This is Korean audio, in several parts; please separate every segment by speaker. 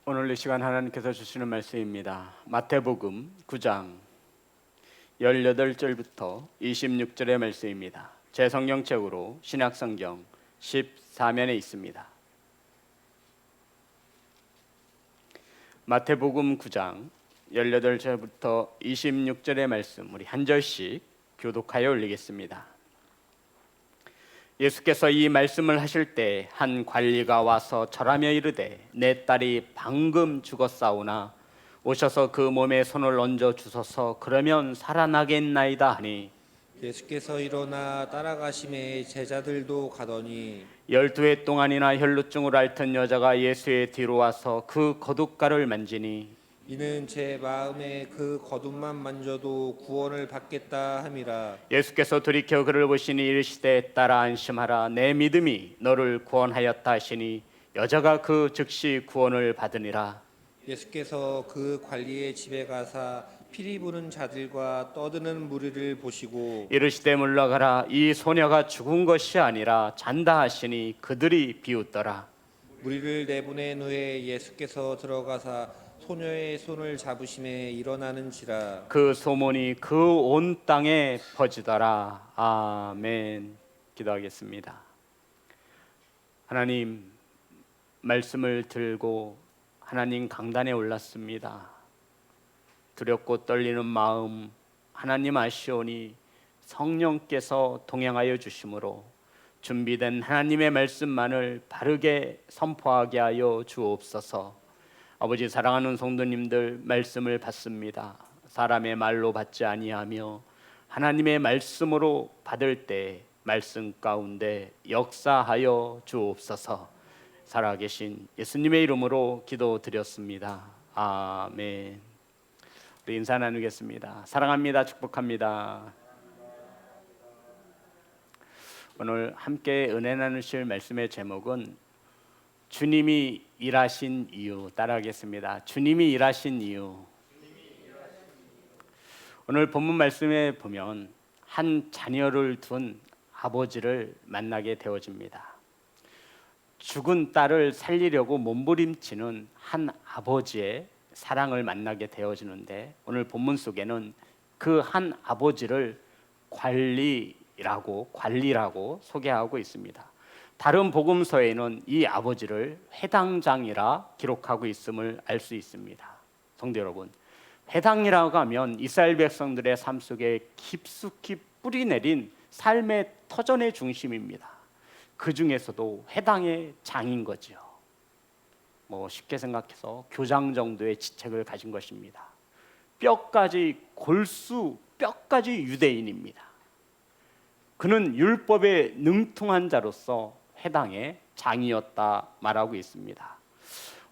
Speaker 1: 오늘 이 시간 하나님께서 주시는 말씀입니다. 마태복음 9장 18절부터 26절의 말씀입니다. 제 성경책으로 신약성경 14면에 있습니다. 마태복음 9장 18절부터 26절의 말씀, 우리 한 절씩 교독하여 올리겠습니다. 예수께서 이 말씀을 하실 때 한 관리가 와서 절하며 이르되 내 딸이 방금 죽었사오나 오셔서 그 몸에 손을 얹어 주소서 그러면 살아나겠나이다 하니
Speaker 2: 예수께서 일어나 따라가심에 제자들도 가더니
Speaker 1: 12해 동안이나 혈루증을 앓던 여자가 예수의 뒤로 와서 그 거둣가를 만지니
Speaker 2: 이는 제 마음에 그 겉옷만 만져도 구원을 받겠다 함이라.
Speaker 1: 예수께서 돌이켜 그를 보시니 이르시되 딸아 안심하라 내 믿음이 너를 구원하였다 하시니 여자가 그 즉시 구원을 받으니라.
Speaker 2: 예수께서 그 관리의 집에 가사 피리 부는 자들과 떠드는 무리를 보시고
Speaker 1: 이르시되 물러가라 이 소녀가 죽은 것이 아니라 잔다 하시니 그들이 비웃더라.
Speaker 2: 무리를 내보낸 후에 예수께서 들어가사 소녀의 손을 잡으심에 일어나는지라.
Speaker 1: 그 소문이 그 온 땅에 퍼지더라. 아멘. 기도하겠습니다. 하나님, 말씀을 들고 하나님 강단에 올랐습니다. 두렵고 떨리는 마음 하나님 아시오니 성령께서 동행하여 주심으로 준비된 하나님의 말씀만을 바르게 선포하게 하여 주옵소서. 아버지, 사랑하는 성도님들 말씀을 받습니다. 사람의 말로 받지 아니하며 하나님의 말씀으로 받을 때 말씀 가운데 역사하여 주옵소서. 살아계신 예수님의 이름으로 기도드렸습니다. 아멘. 우리 인사 나누겠습니다. 사랑합니다. 축복합니다. 오늘 함께 은혜 나누실 말씀의 제목은 주님이 일하신 이유, 따라하겠습니다. 주님이 일하신 이유. 오늘 본문 말씀에 보면 한 자녀를 둔 아버지를 만나게 되어집니다. 죽은 딸을 살리려고 몸부림치는 한 아버지의 사랑을 만나게 되어지는데, 오늘 본문 속에는 그 한 아버지를 관리라고 소개하고 있습니다. 다른 복음서에는 이 아버지를 회당장이라 기록하고 있음을 알 수 있습니다. 성도 여러분, 회당이라고 하면 이스라엘 백성들의 삶 속에 깊숙이 뿌리 내린 삶의 터전의 중심입니다. 그 중에서도 회당의 장인 거죠. 쉽게 생각해서 교장 정도의 지책을 가진 것입니다. 뼈까지 유대인입니다. 그는 율법에 능통한 자로서 회당의 장이었다 말하고 있습니다.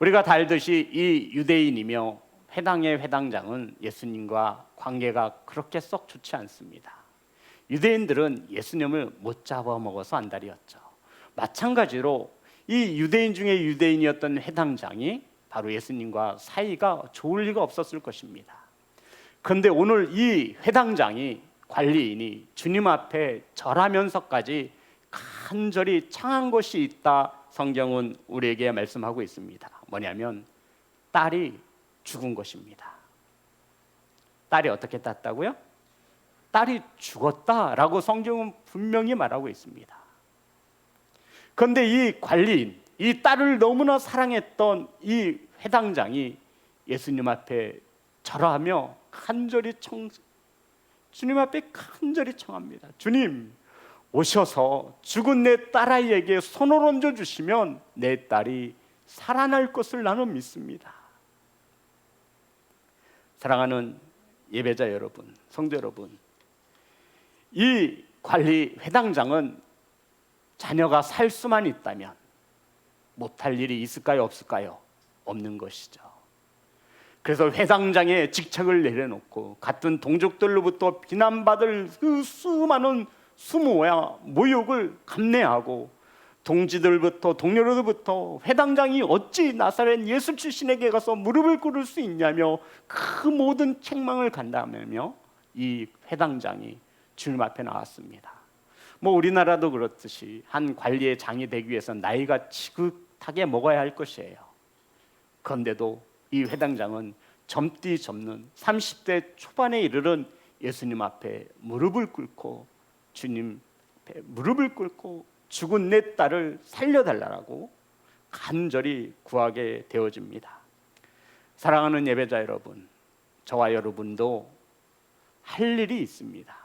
Speaker 1: 우리가 다 알듯이 이 유대인이며 회당의 회당장은 예수님과 관계가 그렇게 썩 좋지 않습니다. 유대인들은 예수님을 못 잡아먹어서 안달이었죠. 마찬가지로 이 유대인 중에 유대인이었던 회당장이 바로 예수님과 사이가 좋을 리가 없었을 것입니다. 그런데 오늘 이 회당장이, 관리인이 주님 앞에 절하면서까지 간절히 청한 것이 있다. 성경은 우리에게 말씀하고 있습니다. 뭐냐면 딸이 죽은 것입니다. 딸이 어떻게 땄다고요? 딸이 죽었다라고 성경은 분명히 말하고 있습니다. 그런데 이 관리인, 이 딸을 너무나 사랑했던 이 회당장이 예수님 앞에 절하며 주님 앞에 간절히 청합니다. 주님, 오셔서 죽은 내 딸아이에게 손을 얹어 주시면 내 딸이 살아날 것을 나는 믿습니다. 사랑하는 예배자 여러분, 성도 여러분, 이 관리 회당장은 자녀가 살 수만 있다면 못할 일이 있을까요, 없을까요? 없는 것이죠. 그래서 회당장의 직책을 내려놓고 같은 동족들로부터 비난받을 그 수많은 수모와 모욕을 감내하고 동료들부터 회당장이 어찌 나사렛 예수 출신에게 가서 무릎을 꿇을 수 있냐며 그 모든 책망을 간다며 이 회당장이 주님 앞에 나왔습니다. 우리나라도 그렇듯이 한 관리의 장이 되기 위해서 나이가 지긋하게 먹어야 할 것이에요. 그런데도 이 회당장은 젊디 젊는 30대 초반에 이르는 예수님 앞에 무릎을 꿇고 주님 앞에 무릎을 꿇고 죽은 내 딸을 살려달라고 간절히 구하게 되어집니다. 사랑하는 예배자 여러분, 저와 여러분도 할 일이 있습니다.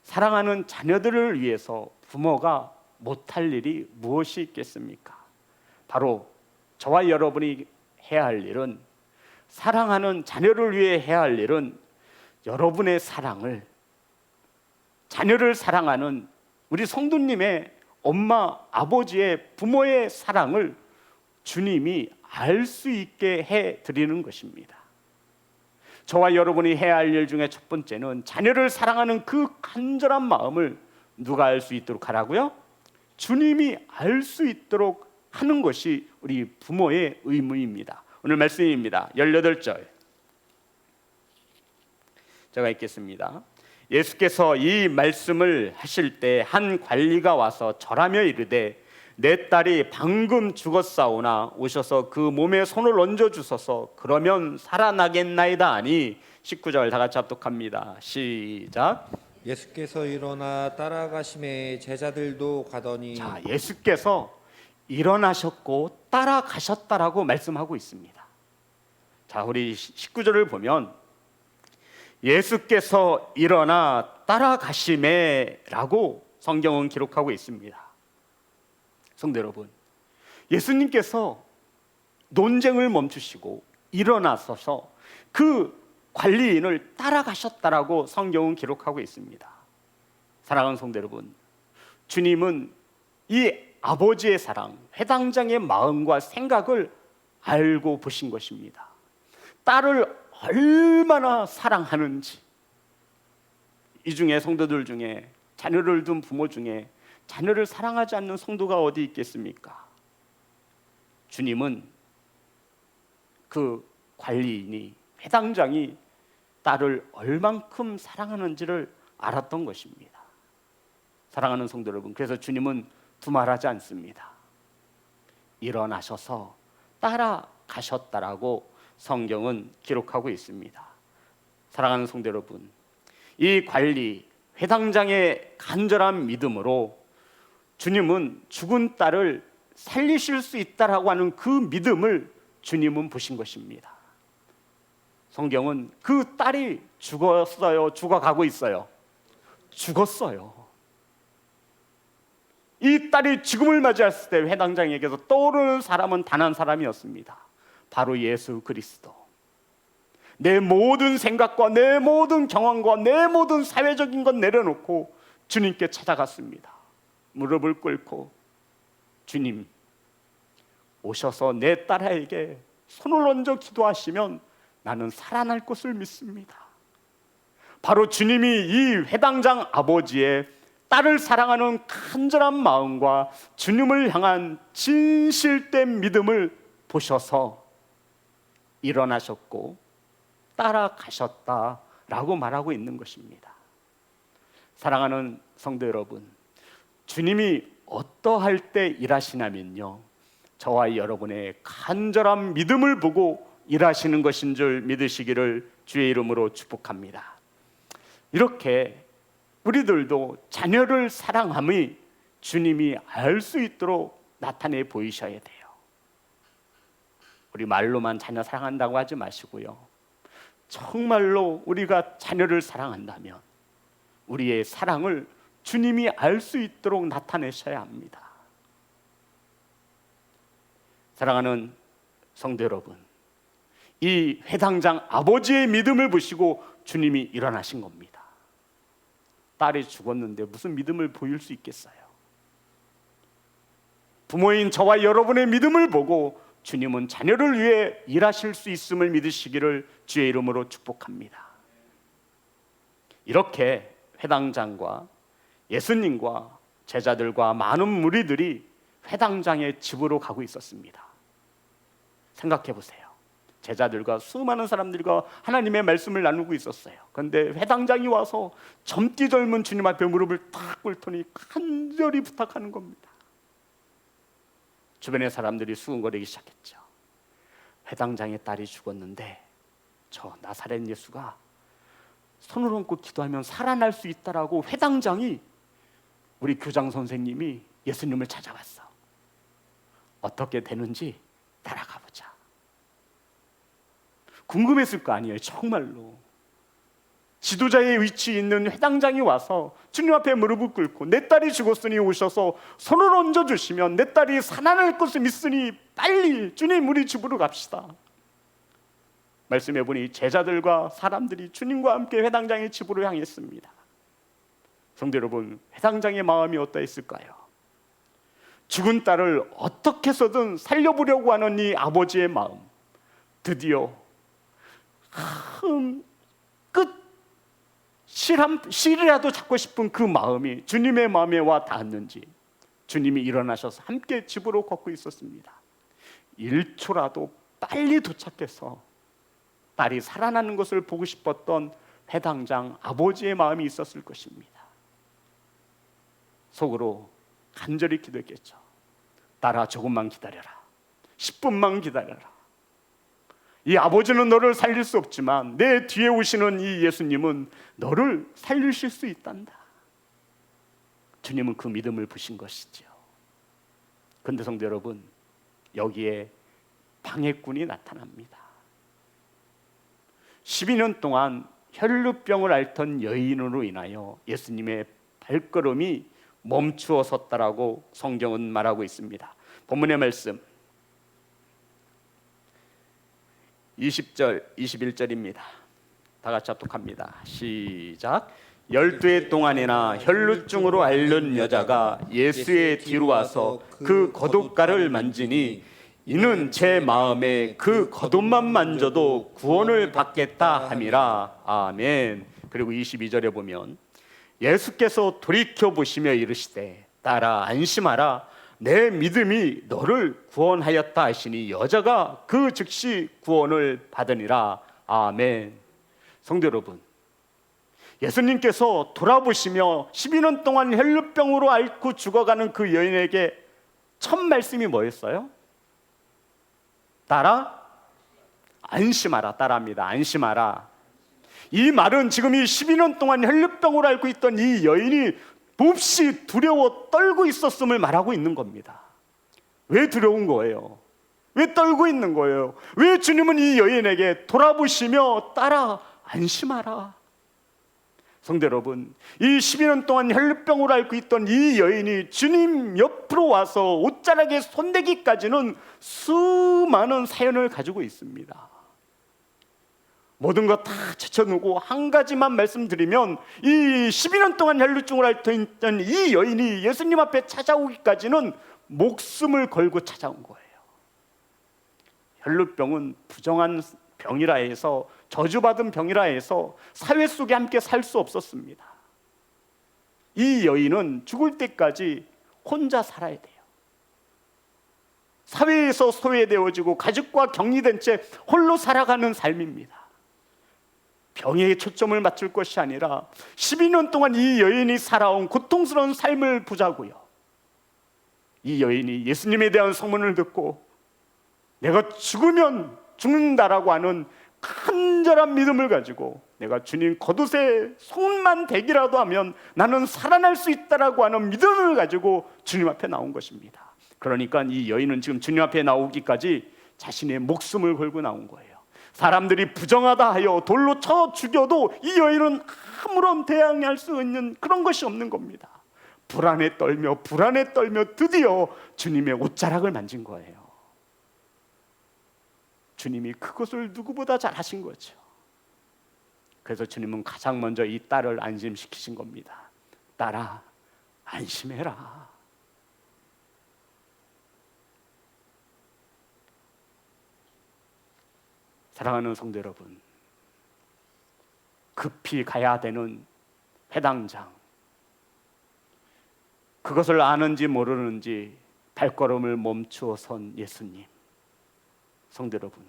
Speaker 1: 사랑하는 자녀들을 위해서 부모가 못할 일이 무엇이 있겠습니까? 바로 저와 여러분이 해야 할 일은, 사랑하는 자녀를 위해 해야 할 일은 여러분의 사랑을, 자녀를 사랑하는 우리 성도님의 엄마, 아버지의, 부모의 사랑을 주님이 알 수 있게 해드리는 것입니다. 저와 여러분이 해야 할 일 중에 첫 번째는 자녀를 사랑하는 그 간절한 마음을 누가 알 수 있도록 하라고요? 주님이 알 수 있도록 하는 것이 우리 부모의 의무입니다. 오늘 말씀입니다. 18절 제가 읽겠습니다. 예수께서 이 말씀을 하실 때 한 관리가 와서 절하며 이르되 내 딸이 방금 죽었사오나 오셔서 그 몸에 손을 얹어 주소서, 그러면 살아나겠나이다 하니 19절 다 같이 합독합니다. 시작.
Speaker 2: 예수께서 일어나 따라가심에 제자들도 가더니.
Speaker 1: 자, 예수께서 일어나셨고 따라가셨다라고 말씀하고 있습니다. 자, 우리 19절을 보면 예수께서 일어나 따라가심에라고 성경은 기록하고 있습니다. 성도 여러분, 예수님께서 논쟁을 멈추시고 일어나서서 그 관리인을 따라가셨다라고 성경은 기록하고 있습니다. 사랑하는 성도 여러분, 주님은 이 아버지의 사랑, 회당장의 마음과 생각을 알고 보신 것입니다. 딸을 얼마나 사랑하는지, 이 중에 성도들 중에 자녀를 둔 부모 중에 자녀를 사랑하지 않는 성도가 어디 있겠습니까? 주님은 그 관리인이, 회당장이 딸을 얼만큼 사랑하는지를 알았던 것입니다. 사랑하는 성도 여러분, 그래서 주님은 두말하지 않습니다. 일어나셔서 따라가셨다라고 성경은 기록하고 있습니다. 사랑하는 성도 여러분, 이 관리, 회당장의 간절한 믿음으로 주님은 죽은 딸을 살리실 수 있다라고 하는 그 믿음을 주님은 보신 것입니다. 성경은 그 딸이 죽었어요? 죽어가고 있어요? 죽었어요. 이 딸이 죽음을 맞이했을 때 회당장에게서 떠오르는 사람은 단 한 사람이었습니다. 바로 예수 그리스도. 내 모든 생각과 내 모든 경험과 내 모든 사회적인 것 내려놓고 주님께 찾아갔습니다. 무릎을 꿇고 주님, 오셔서 내 딸에게 손을 얹어 기도하시면 나는 살아날 것을 믿습니다. 바로 주님이 이 회당장 아버지의 딸을 사랑하는 간절한 마음과 주님을 향한 진실된 믿음을 보셔서 일어나셨고 따라가셨다라고 말하고 있는 것입니다. 사랑하는 성도 여러분, 주님이 어떠할 때 일하시냐면요, 저와 여러분의 간절한 믿음을 보고 일하시는 것인 줄 믿으시기를 주의 이름으로 축복합니다. 이렇게 우리들도 자녀를 사랑함이 주님이 알 수 있도록 나타내 보이셔야 돼요. 우리 말로만 자녀 사랑한다고 하지 마시고요, 정말로 우리가 자녀를 사랑한다면 우리의 사랑을 주님이 알 수 있도록 나타내셔야 합니다. 사랑하는 성도 여러분, 이 회당장 아버지의 믿음을 보시고 주님이 일어나신 겁니다. 딸이 죽었는데 무슨 믿음을 보일 수 있겠어요? 부모인 저와 여러분의 믿음을 보고 주님은 자녀를 위해 일하실 수 있음을 믿으시기를 주의 이름으로 축복합니다. 이렇게 회당장과 예수님과 제자들과 많은 무리들이 회당장의 집으로 가고 있었습니다. 생각해 보세요. 제자들과 수많은 사람들과 하나님의 말씀을 나누고 있었어요. 그런데 회당장이 와서 젊디 젊은 주님 앞에 무릎을 탁 꿇더니 간절히 부탁하는 겁니다. 주변의 사람들이 수군거리기 시작했죠. 회당장의 딸이 죽었는데 저 나사렛 예수가 손을 얹고 기도하면 살아날 수 있다라고 회당장이, 우리 교장 선생님이 예수님을 찾아왔어. 어떻게 되는지 따라가 보자. 궁금했을 거 아니에요. 정말로 지도자의 위치에 있는 회당장이 와서 주님 앞에 무릎을 꿇고 내 딸이 죽었으니 오셔서 손을 얹어주시면 내 딸이 살아날 것을 믿으니 빨리 주님 우리 집으로 갑시다. 말씀해보니 제자들과 사람들이 주님과 함께 회당장의 집으로 향했습니다. 성도 여러분, 회당장의 마음이 어떠했을까요? 죽은 딸을 어떻게 해서든 살려보려고 하는 이 아버지의 마음, 드디어 끝 실이라도 잡고 싶은 그 마음이 주님의 마음에 와 닿았는지 주님이 일어나셔서 함께 집으로 걷고 있었습니다. 1초라도 빨리 도착해서 딸이 살아나는 것을 보고 싶었던 회당장 아버지의 마음이 있었을 것입니다. 속으로 간절히 기도했겠죠. 딸아, 조금만 기다려라. 10분만 기다려라. 이 아버지는 너를 살릴 수 없지만 내 뒤에 오시는 이 예수님은 너를 살리실 수 있단다. 주님은 그 믿음을 부신 것이죠. 그런데 성도 여러분, 여기에 방해꾼이 나타납니다. 12년 동안 혈루병을 앓던 여인으로 인하여 예수님의 발걸음이 멈추어 섰다라고 성경은 말하고 있습니다. 본문의 말씀 20절 21절입니다. 다 같이 합독합니다. 시작. 12해 동안이나 혈루증으로 앓는 여자가 예수의 뒤로 와서 그 겉옷가를 만지니 이는 제 마음에 그 겉옷만 만져도 구원을 받겠다 함이라. 아멘. 그리고 22절에 보면 예수께서 돌이켜 보시며 이르시되 딸아 안심하라 내 믿음이 너를 구원하였다 하시니 여자가 그 즉시 구원을 받으니라. 아멘. 성도 여러분, 예수님께서 돌아보시며 12년 동안 혈루병으로 앓고 죽어가는 그 여인에게 첫 말씀이 뭐였어요? 딸아 안심하라. 딸아입니다. 안심하라. 이 말은 지금 이 12년 동안 혈루병으로 앓고 있던 이 여인이 몹시 두려워 떨고 있었음을 말하고 있는 겁니다. 왜 두려운 거예요? 왜 떨고 있는 거예요? 왜 주님은 이 여인에게 돌아보시며 딸아 안심하라. 성도 여러분, 이 12년 동안 혈루병으로 앓고 있던 이 여인이 주님 옆으로 와서 옷자락에 손대기까지는 수많은 사연을 가지고 있습니다. 모든 것 다 제쳐놓고 한 가지만 말씀드리면 이 12년 동안 혈루증을 앓고 있던 이 여인이 예수님 앞에 찾아오기까지는 목숨을 걸고 찾아온 거예요. 혈루병은 부정한 병이라 해서, 저주받은 병이라 해서 사회 속에 함께 살 수 없었습니다. 이 여인은 죽을 때까지 혼자 살아야 돼요. 사회에서 소외되어지고 가족과 격리된 채 홀로 살아가는 삶입니다. 병에 초점을 맞출 것이 아니라 12년 동안 이 여인이 살아온 고통스러운 삶을 보자고요. 이 여인이 예수님에 대한 소문을 듣고 내가 죽으면 죽는다라고 하는 간절한 믿음을 가지고 내가 주님 겉옷에 손만 대기라도 하면 나는 살아날 수 있다라고 하는 믿음을 가지고 주님 앞에 나온 것입니다. 그러니까 이 여인은 지금 주님 앞에 나오기까지 자신의 목숨을 걸고 나온 거예요. 사람들이 부정하다 하여 돌로 쳐 죽여도 이 여인은 아무런 대항할 수 있는 그런 것이 없는 겁니다. 불안에 떨며 드디어 주님의 옷자락을 만진 거예요. 주님이 그것을 누구보다 잘 하신 거죠. 그래서 주님은 가장 먼저 이 딸을 안심시키신 겁니다. 딸아 안심해라. 사랑하는 성도 여러분, 급히 가야 되는 회당장, 그것을 아는지 모르는지 발걸음을 멈추어 선 예수님. 성도 여러분,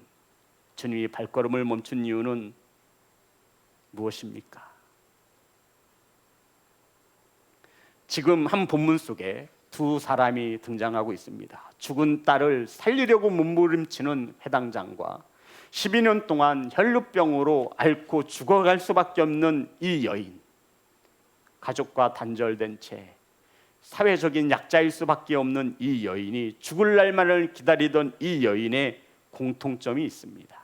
Speaker 1: 주님이 발걸음을 멈춘 이유는 무엇입니까? 지금 한 본문 속에 두 사람이 등장하고 있습니다. 죽은 딸을 살리려고 몸부림치는 회당장과 12년 동안 혈루병으로 앓고 죽어갈 수밖에 없는 이 여인, 가족과 단절된 채 사회적인 약자일 수밖에 없는 이 여인이 죽을 날만을 기다리던 이 여인의 공통점이 있습니다.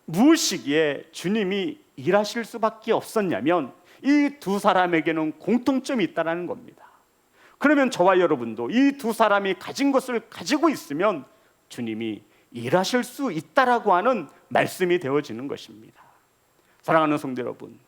Speaker 1: 무엇이기에 주님이 일하실 수밖에 없었냐면 이 두 사람에게는 공통점이 있다는 겁니다. 그러면 저와 여러분도 이 두 사람이 가진 것을 가지고 있으면 주님이 일하실 수 있다라고 하는 말씀이 되어지는 것입니다. 사랑하는 성도 여러분,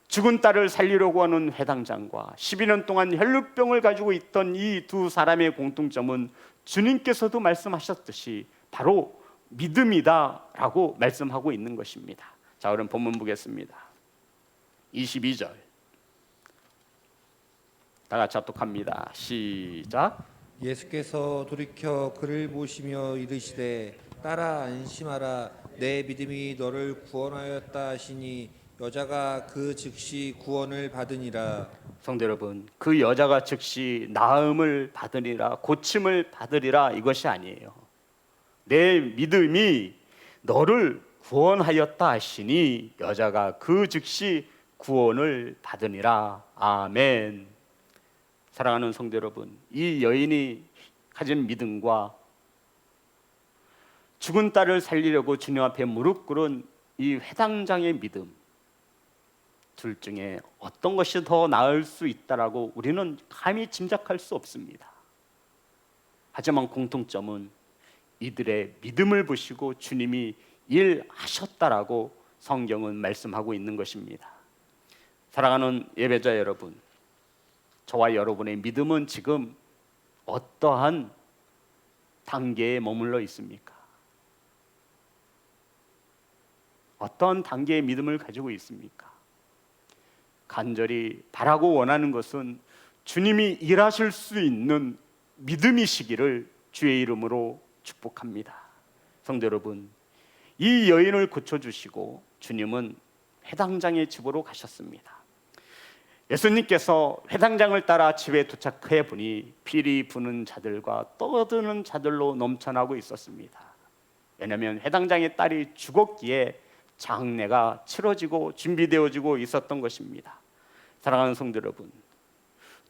Speaker 1: 죽은 딸을 살리려고 하는 회당장과 12년 동안 혈루병을 가지고 있던 이 두 사람의 공통점은 주님께서도 말씀하셨듯이 바로 믿음이다라고 말씀하고 있는 것입니다. 자, 그럼 본문 보겠습니다. 22절 다 같이 합독합니다. 시작.
Speaker 2: 예수께서 돌이켜 그를 보시며 이르시되 딸아 안심하라 내 믿음이 너를 구원하였다 하시니 여자가 그 즉시 구원을 받으니라.
Speaker 1: 성도 여러분, 그 여자가 즉시 나음을 받으리라, 고침을 받으리라, 이것이 아니에요. 내 믿음이 너를 구원하였다 하시니 여자가 그 즉시 구원을 받으니라. 아멘. 사랑하는 성도 여러분, 이 여인이 가진 믿음과 죽은 딸을 살리려고 주님 앞에 무릎 꿇은 이 회당장의 믿음, 둘 중에 어떤 것이 더 나을 수 있다라고 우리는 감히 짐작할 수 없습니다. 하지만 공통점은 이들의 믿음을 보시고 주님이 일하셨다라고 성경은 말씀하고 있는 것입니다. 사랑하는 예배자 여러분, 저와 여러분의 믿음은 지금 어떠한 단계에 머물러 있습니까? 어떤 단계의 믿음을 가지고 있습니까? 간절히 바라고 원하는 것은 주님이 일하실 수 있는 믿음이시기를 주의 이름으로 축복합니다. 성도 여러분, 이 여인을 고쳐주시고 주님은 회당장의 집으로 가셨습니다. 예수님께서 회당장을 따라 집에 도착해 보니 피리 부는 자들과 떠드는 자들로 넘쳐나고 있었습니다. 왜냐하면 회당장의 딸이 죽었기에 장례가 치러지고 준비되어지고 있었던 것입니다. 사랑하는 성도 여러분,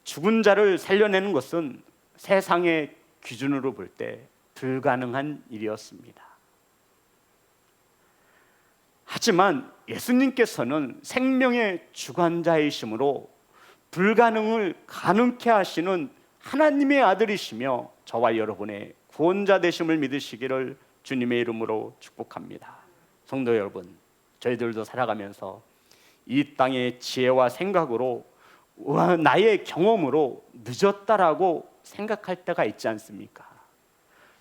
Speaker 1: 죽은 자를 살려내는 것은 세상의 기준으로 볼 때 불가능한 일이었습니다. 하지만 예수님께서는 생명의 주관자이심으로 불가능을 가능케 하시는 하나님의 아들이시며 저와 여러분의 구원자 되심을 믿으시기를 주님의 이름으로 축복합니다. 성도 여러분, 저희들도 살아가면서 이 땅의 지혜와 생각으로 나의 경험으로 늦었다라고 생각할 때가 있지 않습니까?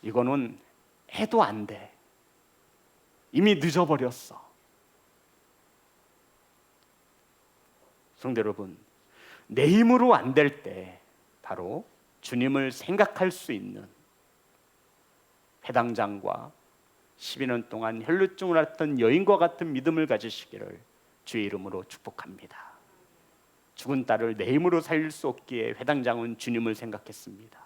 Speaker 1: 이거는 해도 안 돼. 이미 늦어버렸어. 성도 여러분, 내 힘으로 안 될 때 바로 주님을 생각할 수 있는 회당장과 12년 동안 혈루증을 앓던 여인과 같은 믿음을 가지시기를 주의 이름으로 축복합니다. 죽은 딸을 내 힘으로 살릴 수 없기에 회당장은 주님을 생각했습니다.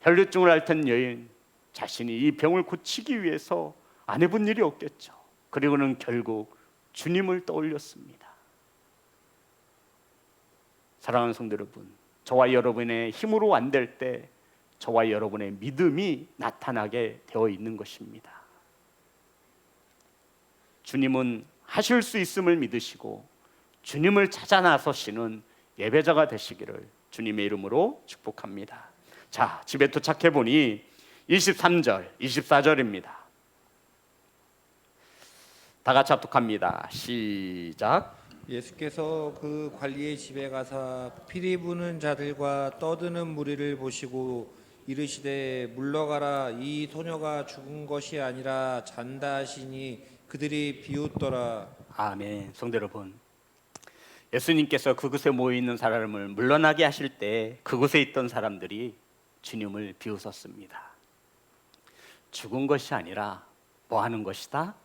Speaker 1: 혈루증을 앓던 여인 자신이 이 병을 고치기 위해서 안 해본 일이 없겠죠. 그리고는 결국 주님을 떠올렸습니다. 사랑하는 성도 여러분, 저와 여러분의 힘으로 안 될 때 저와 여러분의 믿음이 나타나게 되어 있는 것입니다. 주님은 하실 수 있음을 믿으시고 주님을 찾아 나서시는 예배자가 되시기를 주님의 이름으로 축복합니다. 자, 집에 도착해 보니 23절, 24절입니다. 다 같이 합독합니다. 시작.
Speaker 2: 예수께서 그 관리의 집에 가사 피리 부는 자들과 떠드는 무리를 보시고 이르시되 물러가라 이 소녀가 죽은 것이 아니라 잔다 하시니 그들이 비웃더라.
Speaker 1: 아멘. 성도 여러분, 예수님께서 그곳에 모여 있는 사람을 물러나게 하실 때 그곳에 있던 사람들이 주님을 비웃었습니다. 죽은 것이 아니라 뭐 하는 것이다?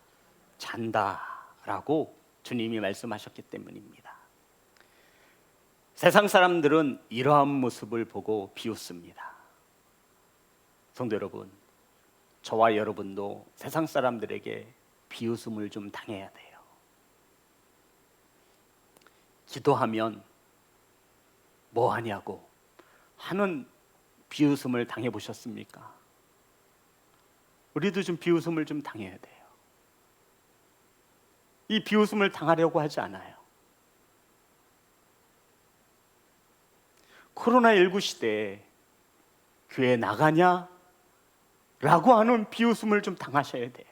Speaker 1: 잔다라고 주님이 말씀하셨기 때문입니다. 세상 사람들은 이러한 모습을 보고 비웃습니다. 성도 여러분, 저와 여러분도 세상 사람들에게 비웃음을 좀 당해야 돼요. 기도하면 뭐 하냐고 하는 비웃음을 당해보셨습니까? 우리도 좀 비웃음을 좀 당해야 돼요. 이 비웃음을 당하려고 하지 않아요. 코로나19 시대에 교회 나가냐? 라고 하는 비웃음을 좀 당하셔야 돼요.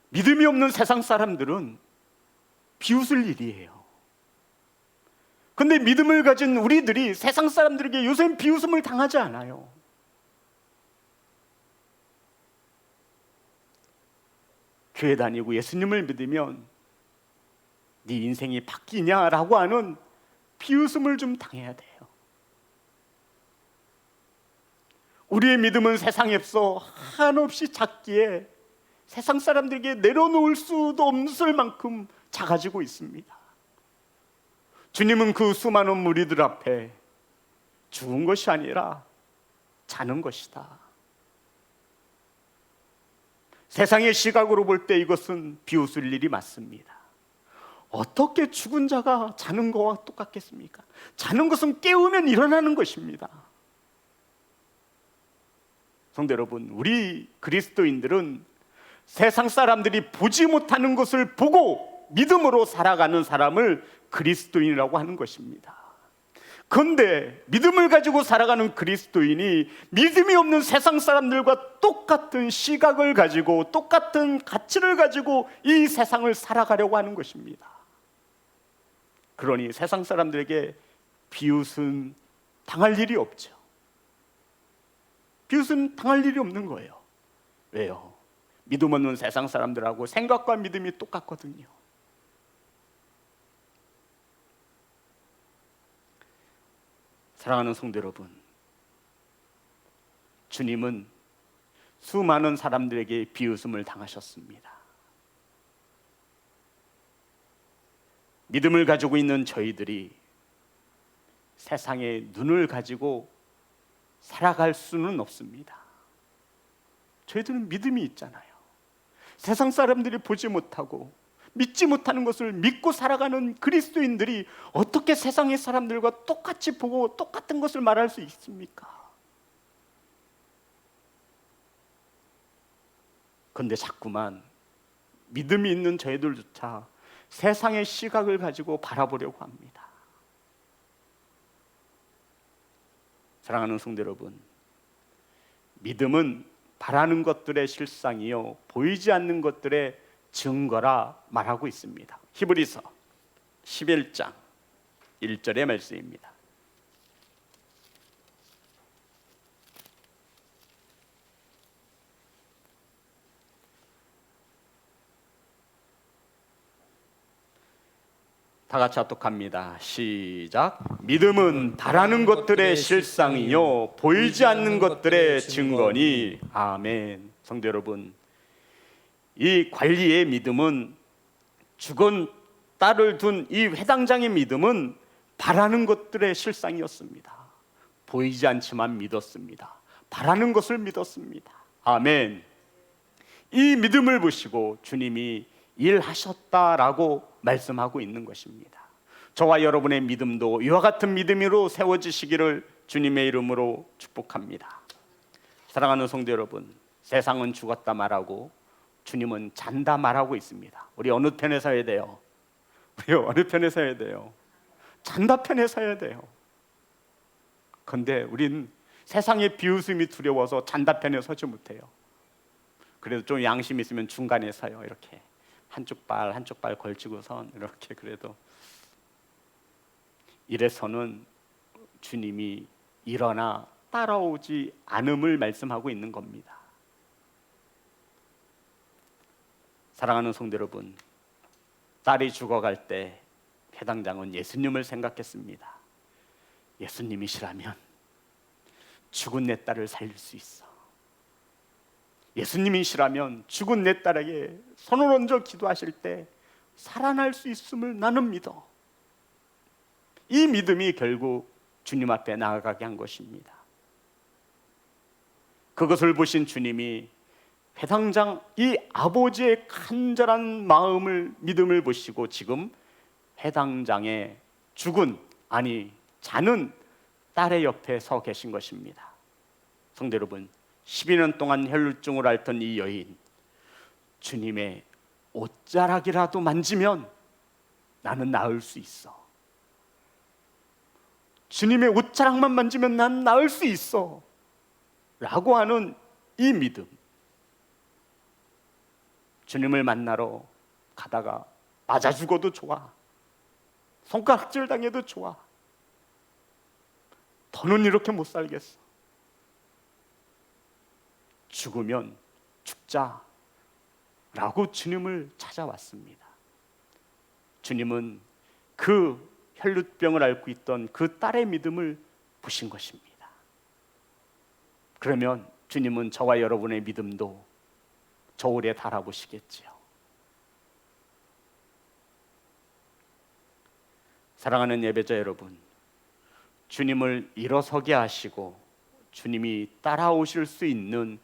Speaker 1: 믿음이 없는 세상 사람들은 비웃을 일이에요. 근데 믿음을 가진 우리들이 세상 사람들에게 요새 비웃음을 당하지 않아요. 교회 다니고 예수님을 믿으면 네 인생이 바뀌냐라고 하는 비웃음을 좀 당해야 돼요. 우리의 믿음은 세상에서 한없이 작기에 세상 사람들에게 내려놓을 수도 없을 만큼 작아지고 있습니다. 주님은 그 수많은 무리들 앞에 죽은 것이 아니라 자는 것이다. 세상의 시각으로 볼 때 이것은 비웃을 일이 맞습니다. 어떻게 죽은 자가 자는 것과 똑같겠습니까? 자는 것은 깨우면 일어나는 것입니다. 성도 여러분, 우리 그리스도인들은 세상 사람들이 보지 못하는 것을 보고 믿음으로 살아가는 사람을 그리스도인이라고 하는 것입니다. 그런데 믿음을 가지고 살아가는 그리스도인이 믿음이 없는 세상 사람들과 똑같은 시각을 가지고 똑같은 가치를 가지고 이 세상을 살아가려고 하는 것입니다. 그러니 세상 사람들에게 비웃음 당할 일이 없죠. 비웃음 당할 일이 없는 거예요. 왜요? 믿음 없는 세상 사람들하고 생각과 믿음이 똑같거든요. 사랑하는 성도 여러분, 주님은 수많은 사람들에게 비웃음을 당하셨습니다. 믿음을 가지고 있는 저희들이 세상의 눈을 가지고 살아갈 수는 없습니다. 저희들은 믿음이 있잖아요. 세상 사람들이 보지 못하고 믿지 못하는 것을 믿고 살아가는 그리스도인들이 어떻게 세상의 사람들과 똑같이 보고 똑같은 것을 말할 수 있습니까? 그런데 자꾸만 믿음이 있는 저희들조차 세상의 시각을 가지고 바라보려고 합니다. 사랑하는 성도 여러분, 믿음은 바라는 것들의 실상이요 보이지 않는 것들의 증거라 말하고 있습니다. 히브리서 11장 1절의 말씀입니다. 다 같이 합독합니다. 시작. 믿음은 바라는 것들의 실상이요 보이지 않는 것들의 증거니. 아멘. 성도 여러분, 이 관리의 믿음은, 죽은 딸을 둔 이 회당장의 믿음은 바라는 것들의 실상이었습니다. 보이지 않지만 믿었습니다. 바라는 것을 믿었습니다. 아멘. 이 믿음을 보시고 주님이 일하셨다라고 말씀하고 있는 것입니다. 저와 여러분의 믿음도 이와 같은 믿음으로 세워지시기를 주님의 이름으로 축복합니다. 사랑하는 성도 여러분, 세상은 죽었다 말하고 주님은 잔다 말하고 있습니다. 우리 어느 편에 서야 돼요? 우리 어느 편에 서야 돼요? 잔다 편에 서야 돼요. 그런데 우린 세상의 비웃음이 두려워서 잔다 편에 서지 못해요. 그래도 좀 양심 있으면 중간에 서요. 이렇게 한쪽 발 걸치고선 이렇게. 그래도 이래서는 주님이 일어나 따라오지 않음을 말씀하고 있는 겁니다. 사랑하는 성도 여러분, 딸이 죽어갈 때 회당장은 예수님을 생각했습니다. 예수님이시라면 죽은 내 딸을 살릴 수 있어. 예수님이시라면 죽은 내 딸에게 손을 얹어 기도하실 때 살아날 수 있음을 나는 믿어. 이 믿음이 결국 주님 앞에 나아가게 한 것입니다. 그것을 보신 주님이 회당장 이 아버지의 간절한 마음을, 믿음을 보시고 지금 회당장의 죽은, 아니 자는 딸의 옆에 서 계신 것입니다. 성도 여러분, 12년 동안 혈루증을 앓던 이 여인, 주님의 옷자락이라도 만지면 나는 나을 수 있어. 주님의 옷자락만 만지면 난 나을 수 있어 라고 하는 이 믿음. 주님을 만나러 가다가 맞아 죽어도 좋아, 손가락질 당해도 좋아, 더는 이렇게 못 살겠어, 죽으면 죽자 라고 주님을 찾아왔습니다. 주님은 그 혈루병을 앓고 있던 그 딸의 믿음을 보신 것입니다. 그러면 주님은 저와 여러분의 믿음도 저울에 달아보시겠지요. 사랑하는 예배자 여러분, 주님을 일어서게 하시고 주님이 따라오실 수 있는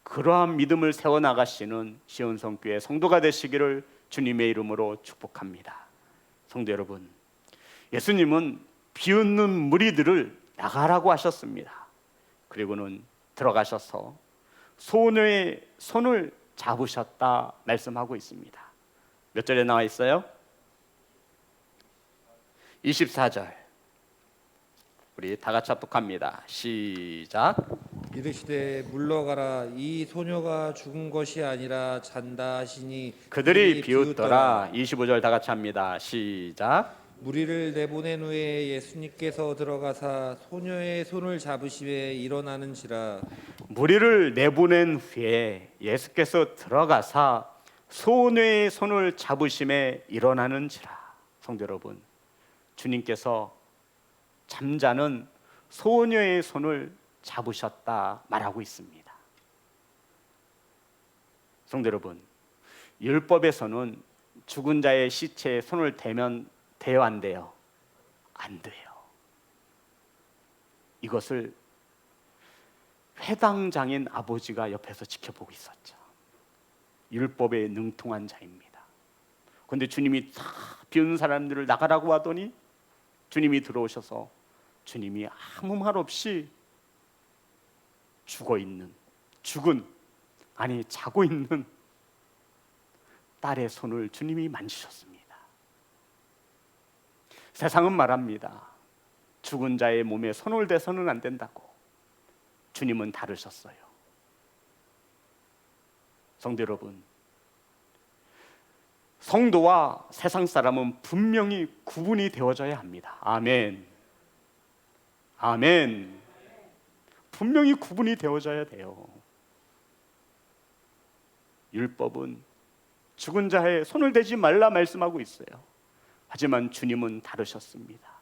Speaker 1: 그러한 믿음을 세워나가시는 시온성교회 성도가 되시기를 주님의 이름으로 축복합니다. 성도 여러분, 예수님은 비웃는 무리들을 나가라고 하셨습니다. 그리고는 들어가셔서 소녀의 손을 잡으셨다 말씀하고 있습니다. 몇 절에 나와 있어요? 24절. 우리 다 같이 합독합니다. 시작.
Speaker 2: 이르시되 물러가라, 이 소녀가 죽은 것이 아니라 잔다 하시니
Speaker 1: 그들이 비웃더라. 25절 다 같이 합니다. 시작.
Speaker 2: 무리를 내보낸 후에 예수님께서 들어가사 소녀의 손을 잡으시에 일어나는지라.
Speaker 1: 무리를 내보낸 후에 예수께서 들어가사 소녀의 손을 잡으심에 일어나는지라. 성도 여러분, 주님께서 잠자는 소녀의 손을 잡으셨다 말하고 있습니다. 성도 여러분, 율법에서는 죽은 자의 시체에 손을 대면 돼요, 안 돼요? 안 돼요. 이것을 회당장인 아버지가 옆에서 지켜보고 있었죠. 율법에 능통한 자입니다. 그런데 주님이 다 비웃는 사람들을 나가라고 하더니 주님이 들어오셔서 주님이 아무 말 없이 죽은, 아니 자고 있는 딸의 손을 주님이 만지셨습니다. 세상은 말합니다. 죽은 자의 몸에 손을 대서는 안 된다고. 주님은 다르셨어요. 성도 여러분, 성도와 세상 사람은 분명히 구분이 되어져야 합니다. 아멘. 아멘. 분명히 구분이 되어져야 돼요. 율법은 죽은 자의 손을 대지 말라 말씀하고 있어요. 하지만 주님은 다르셨습니다.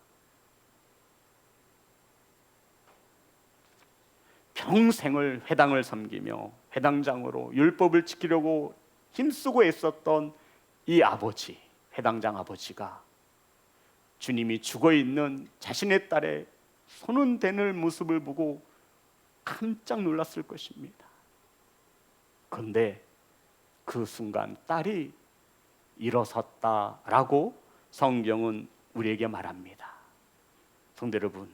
Speaker 1: 평생을 회당을 섬기며 회당장으로 율법을 지키려고 힘쓰고 애썼던 이 아버지, 회당장 아버지가 주님이 죽어있는 자신의 딸의 손은 대는 모습을 보고 깜짝 놀랐을 것입니다. 그런데 그 순간 딸이 일어섰다라고 성경은 우리에게 말합니다. 성도 여러분,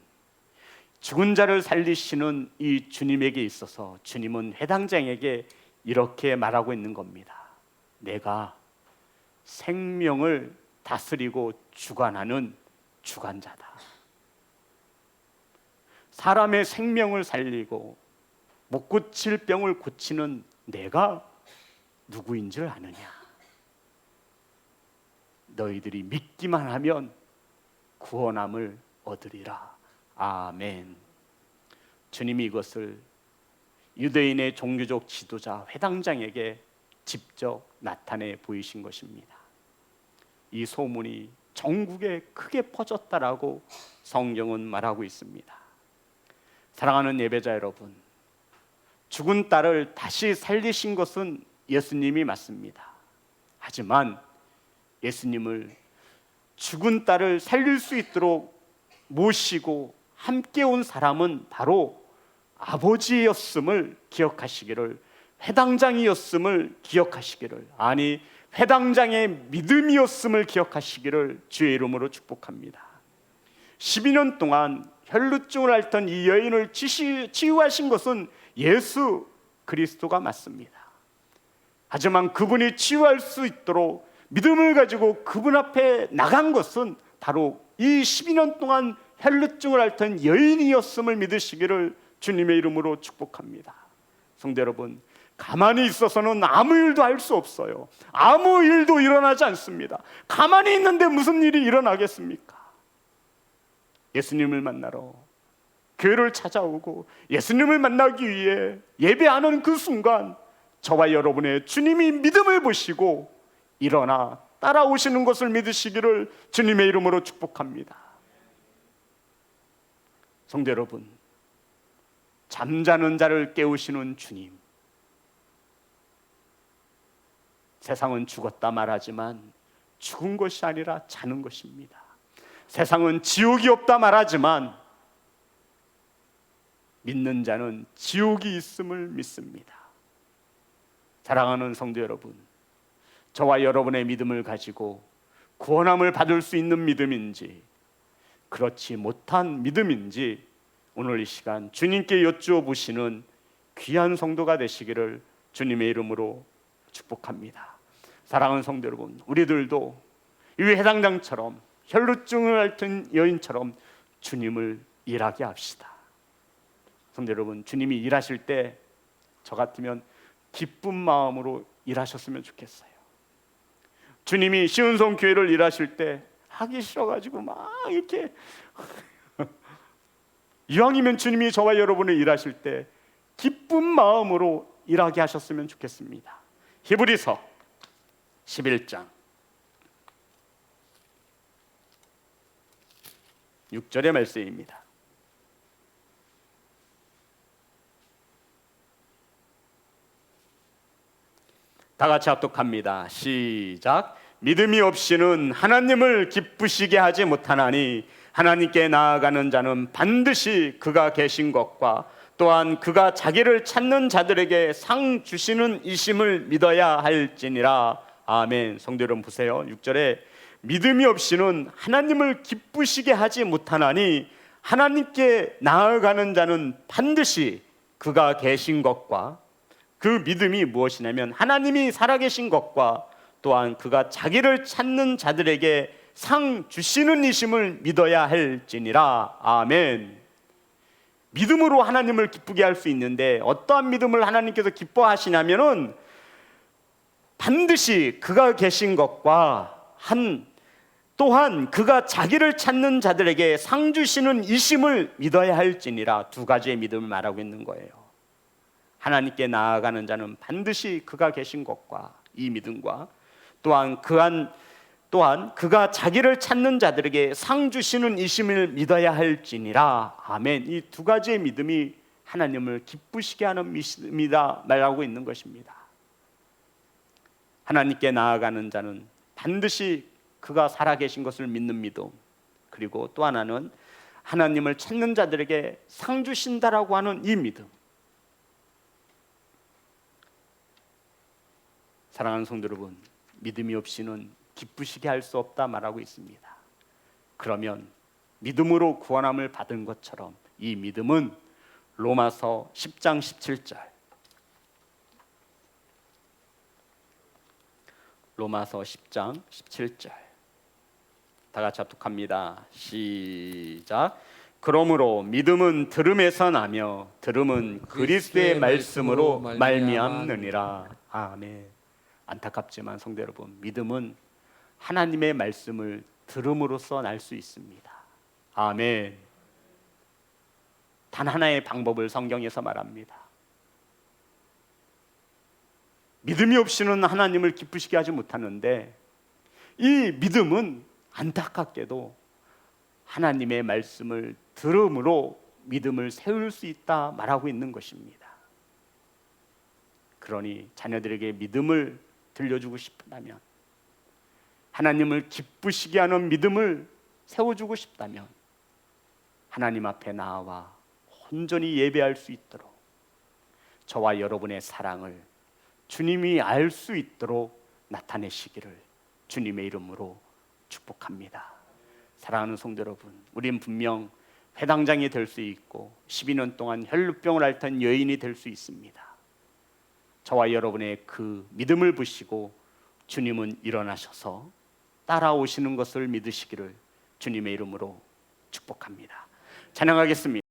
Speaker 1: 죽은 자를 살리시는 이 주님에게 있어서 주님은 회당장에게 이렇게 말하고 있는 겁니다. 내가 생명을 다스리고 주관하는 주관자다. 사람의 생명을 살리고 못 고칠 병을 고치는 내가 누구인 줄 아느냐? 너희들이 믿기만 하면 구원함을 얻으리라. 아멘. 주님이 이것을 유대인의 종교적 지도자 회당장에게 직접 나타내 보이신 것입니다. 이 소문이 전국에 크게 죽은 딸을 다시 살리신 것은 예수님이 맞습니다. 하지만 예수님을 죽은 딸을 살릴 수 있도록 모시고 함께 온 사람은 바로 아버지였음을 기억하시기를, 회당장이었음을 기억하시기를, 아니 회당장의 믿음이었음을 기억하시기를 주의 이름으로 축복합니다. 12년 동안 혈루증을 앓던 이 여인을 치유하신 것은 예수 그리스도가 맞습니다. 하지만 그분이 치유할 수 있도록 믿음을 가지고 그분 앞에 나간 것은 바로 이 12년 동안 혈루증을 앓던 여인이었음을 믿으시기를 주님의 이름으로 축복합니다. 성도 여러분, 가만히 있어서는 아무 일도 할 수 없어요. 아무 일도 일어나지 않습니다. 가만히 있는데 무슨 일이 일어나겠습니까? 예수님을 만나러 교회를 찾아오고 예수님을 만나기 위해 예배하는 그 순간 저와 여러분의 주님이 믿음을 보시고 일어나 따라오시는 것을 믿으시기를 주님의 이름으로 축복합니다. 성도 여러분, 잠자는 자를 깨우시는 주님, 세상은 죽었다 말하지만 죽은 것이 아니라 자는 것입니다. 세상은 지옥이 없다 말하지만 믿는 자는 지옥이 있음을 믿습니다. 사랑하는 성도 여러분, 저와 여러분의 믿음을 가지고 구원함을 받을 수 있는 믿음인지 그렇지 못한 믿음인지 오늘 이 시간 주님께 여쭈어 보시는 귀한 성도가 되시기를 주님의 이름으로 축복합니다. 사랑하는 성도 여러분, 우리들도 이 회당장처럼 혈루증을 앓던 여인처럼 주님을 일하게 합시다. 성도 여러분, 주님이 일하실 때 저 같으면 기쁜 마음으로 일하셨으면 좋겠어요. 주님이 시은성 교회를 일하실 때 하기 싫어가지고 막 이렇게 이왕이면 주님이 저와 여러분을 일하실 때 기쁜 마음으로 일하게 하셨으면 좋겠습니다. 히브리서 11장 6절의 말씀입니다. 다 같이 합독합니다. 시작. 믿음이 없이는 하나님을 기쁘시게 하지 못하나니 하나님께 나아가는 자는 반드시 그가 계신 것과 또한 그가 자기를 찾는 자들에게 상 주시는 이심을 믿어야 할지니라. 아멘. 성도 여러분 보세요. 6절에 믿음이 없이는 하나님을 기쁘시게 하지 못하나니 하나님께 나아가는 자는 반드시 그가 계신 것과, 그 믿음이 무엇이냐면 하나님이 살아계신 것과 또한 그가 자기를 찾는 자들에게 상 주시는 이심을 믿어야 할지니라. 아멘. 믿음으로 하나님을 기쁘게 할 수 있는데 어떠한 믿음을 하나님께서 기뻐하시냐면은 반드시 그가 계신 것과 또한 그가 자기를 찾는 자들에게 상 주시는 이심을 믿어야 할지니라. 두 가지의 믿음을 말하고 있는 거예요. 하나님께 나아가는 자는 반드시 그가 계신 것과 이 믿음과 또한 그가 자기를 찾는 자들에게 상 주시는 이심을 믿어야 할지니라. 아멘. 이 두 가지의 믿음이 하나님을 기쁘시게 하는 믿음이다 말하고 있는 것입니다. 하나님께 나아가는 자는 반드시 그가 살아계신 것을 믿는 믿음, 그리고 또 하나는 하나님을 찾는 자들에게 상 주신다라고 하는 이 믿음. 사랑하는 성도 여러분, 믿음이 없이는 기쁘시게 할 수 없다 말하고 있습니다. 그러면 믿음으로 구원함을 받은 것처럼 이 믿음은 로마서 10장 17절, 로마서 10장 17절 다 같이 합독합니다. 시작. 그러므로 믿음은 들음에서 나며 들음은 그리스도의 말씀으로 말미암느니라. 아멘. 안타깝지만 성도 여러분, 믿음은 하나님의 말씀을 들음으로써 날 수 있습니다. 아멘. 단 하나의 방법을 성경에서 말합니다. 믿음이 없이는 하나님을 기쁘시게 하지 못하는데 이 믿음은 안타깝게도 하나님의 말씀을 들음으로 믿음을 세울 수 있다 말하고 있는 것입니다. 그러니 자녀들에게 믿음을 들려주고 싶다면, 하나님을 기쁘시게 하는 믿음을 세워주고 싶다면 하나님 앞에 나와 온전히 예배할 수 있도록 저와 여러분의 사랑을 주님이 알 수 있도록 나타내시기를 주님의 이름으로 축복합니다. 사랑하는 성도 여러분, 우린 분명 회당장이 될 수 있고 12년 동안 혈루병을 앓던 여인이 될 수 있습니다. 저와 여러분의 그 믿음을 보시고 주님은 일어나셔서 따라오시는 것을 믿으시기를 주님의 이름으로 축복합니다. 찬양하겠습니다.